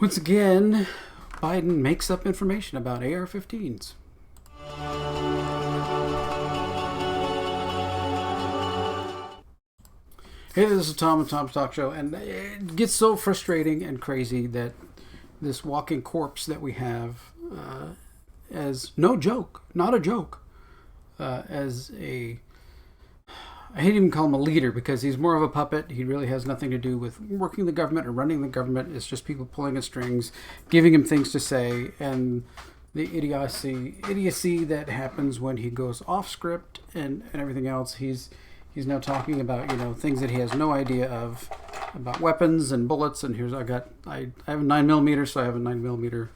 Once again, Biden makes up information about AR-15s. Hey, this is Tom and Tom's Talk Show, and it gets so frustrating and crazy that this walking corpse that we have, as no joke, not a joke, as a, I hate even call him a leader because he's more of a puppet. He really has nothing to do with working the government or running the government. It's just people pulling his strings, giving him things to say, and the idiocy that happens when he goes off script and everything else. He's now talking about, things that he has no idea of, about weapons and bullets. And here's, I have a 9mm, so I have a 9mm,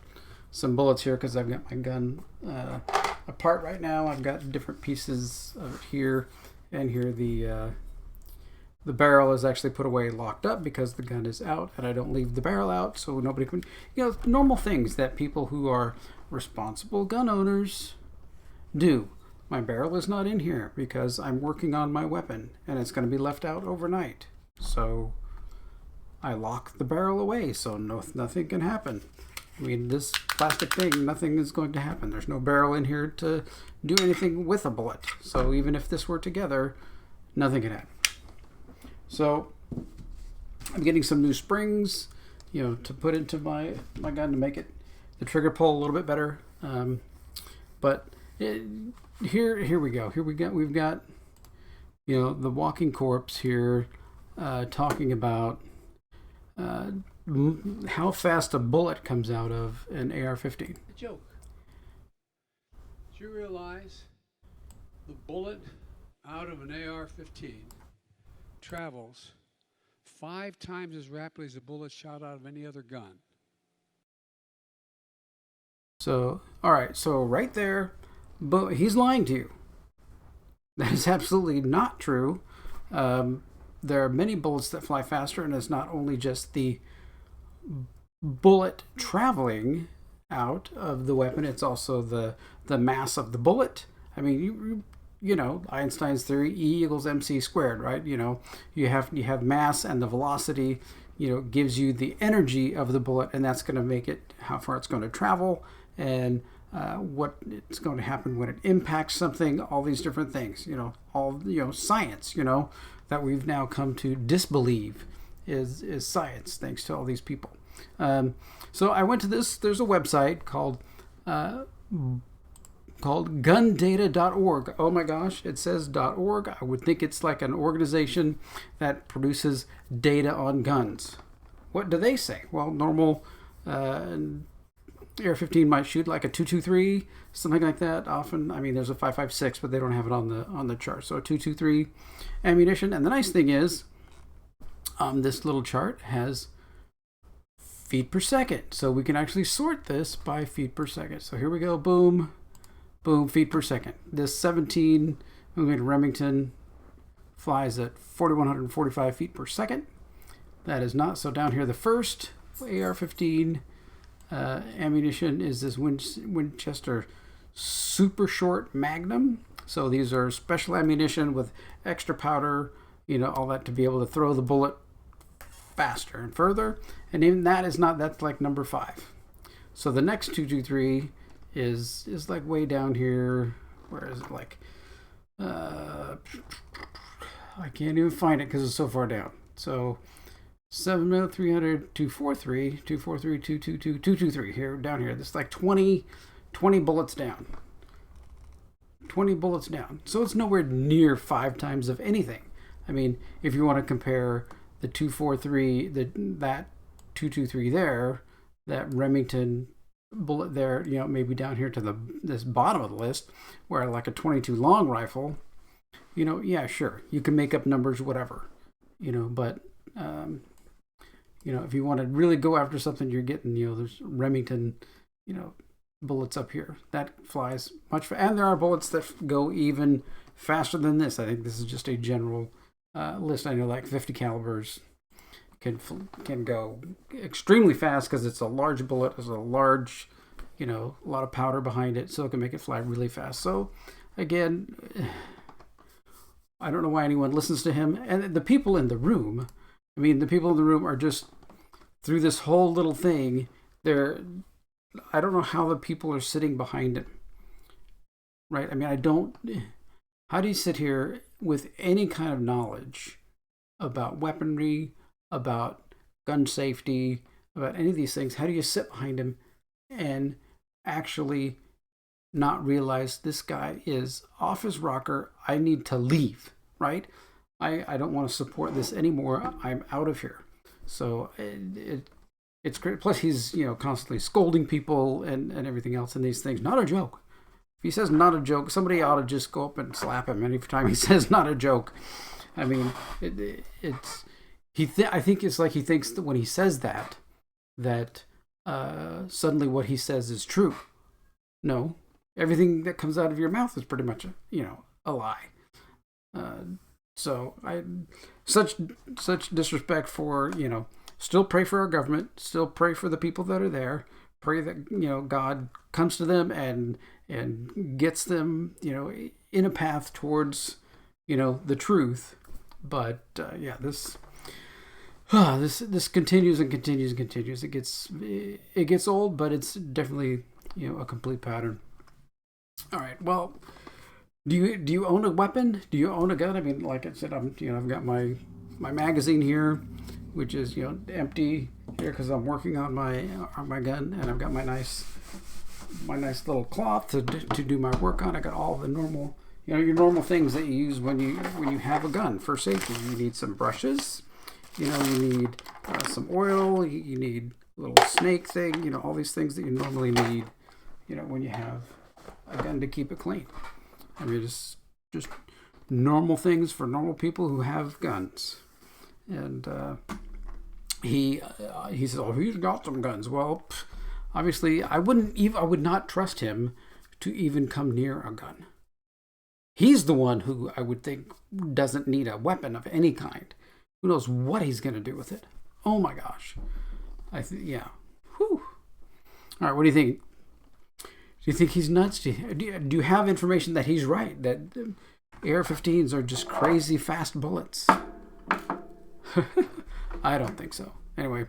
some bullets here because I've got my gun apart right now. I've got different pieces of it here. And here the barrel is actually put away locked up because the gun is out, and I don't leave the barrel out so nobody can, normal things that people who are responsible gun owners do. My barrel is not in here because I'm working on my weapon and it's going to be left out overnight. So I lock the barrel away so nothing can happen. I mean, this plastic thing, nothing is going to happen. There's no barrel in here to do anything with a bullet. So even if this were together, nothing can happen. So I'm getting some new springs, to put into my gun to make the trigger pull a little bit better. Here we go. We've got the walking corpse here, talking about how fast a bullet comes out of an AR-15. A joke. Did you realize the bullet out of an AR-15 travels 5 times as rapidly as a bullet shot out of any other gun? So, all right. So right there, but he's lying to you. That is absolutely not true. There are many bullets that fly faster, and it's not only just the bullet traveling out of the weapon, it's also the mass of the bullet. I mean, Einstein's theory, E equals mc squared, right? You have mass, and the velocity gives you the energy of the bullet, and that's going to make it how far it's going to travel, and what it's going to happen when it impacts something, all these different things, science, that we've now come to disbelieve is science, thanks to all these people. So I went to this. There's a website called gundata.org. Oh my gosh, it says .org. I would think it's like an organization that produces data on guns. What do they say? Well, normal AR-15 might shoot like a 223, something like that. Often, I mean, there's a 5.56, but they don't have it on the chart. So a 223 ammunition. And the nice thing is, this little chart has feet per second. So we can actually sort this by feet per second. So here we go. Boom, boom, feet per second. This 17mm Remington flies at 4,145 feet per second. That is not. So down here, the first AR-15 ammunition is this Winchester super short Magnum. So these are special ammunition with extra powder, all that to be able to throw the bullet faster and further. And even that's like number 5. So the next 223 is like way down here. Where is it? Like I can't even find it because it's so far down. So 7mm 300 243 222 223 here down here. This is like 20 bullets down. 20 bullets down. So it's nowhere near 5 times of anything. I mean, if you want to compare the 243, that 223 there, that Remington bullet there, maybe down here to this bottom of the list, where like a 22 long rifle, yeah, sure, you can make up numbers, whatever, but if you want to really go after something, you're getting, there's Remington, bullets up here that flies much and there are bullets that go even faster than this. I think this is just a general list. I know like 50 calibers can go extremely fast because it's a large bullet. It's a large, a lot of powder behind it, so it can make it fly really fast. So again, I don't know why anyone listens to him. And the people in the room, are just through this whole little thing, I don't know how the people are sitting behind him, right? I mean, how do you sit here with any kind of knowledge about weaponry, about gun safety, about any of these things? How do you sit behind him and actually not realize this guy is off his rocker? I need to leave, right? I don't want to support this anymore. I'm out of here. So it's great. Plus, he's constantly scolding people and everything else in these things. Not a joke. If he says not a joke, somebody ought to just go up and slap him every time he says not a joke. I mean, I think it's like he thinks that when he says that suddenly what he says is true. No, everything that comes out of your mouth is pretty much a lie. So such disrespect for still pray for our government, still pray for the people that are there, pray that God comes to them and gets them in a path towards the truth. But this continues and continues and continues. It gets old, but it's definitely a complete pattern. All right, well, do you own a weapon? Do you own a gun? I mean, like I said, I've got my magazine here, which is empty here because I'm working on my gun, and I've got my nice little cloth to do my work on. I got all the normal your normal things that you use when you have a gun for safety. You need some brushes, you need some oil, you need a little snake thing, all these things that you normally need, when you have a gun to keep it clean. I mean, it's just normal things for normal people who have guns. And he says, "Oh, he's got some guns." Well, obviously, I would not trust him to even come near a gun. He's the one who I would think doesn't need a weapon of any kind. Who knows what he's going to do with it? Oh my gosh! Yeah. Whew. All right, what do you think? Do you think he's nuts? Do you have information that he's right, that AR-15s are just crazy fast bullets? I don't think so. Anyway,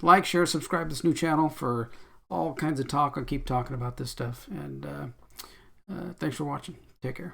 like, share, subscribe to this new channel for all kinds of talk. I'll keep talking about this stuff. And thanks for watching. Take care.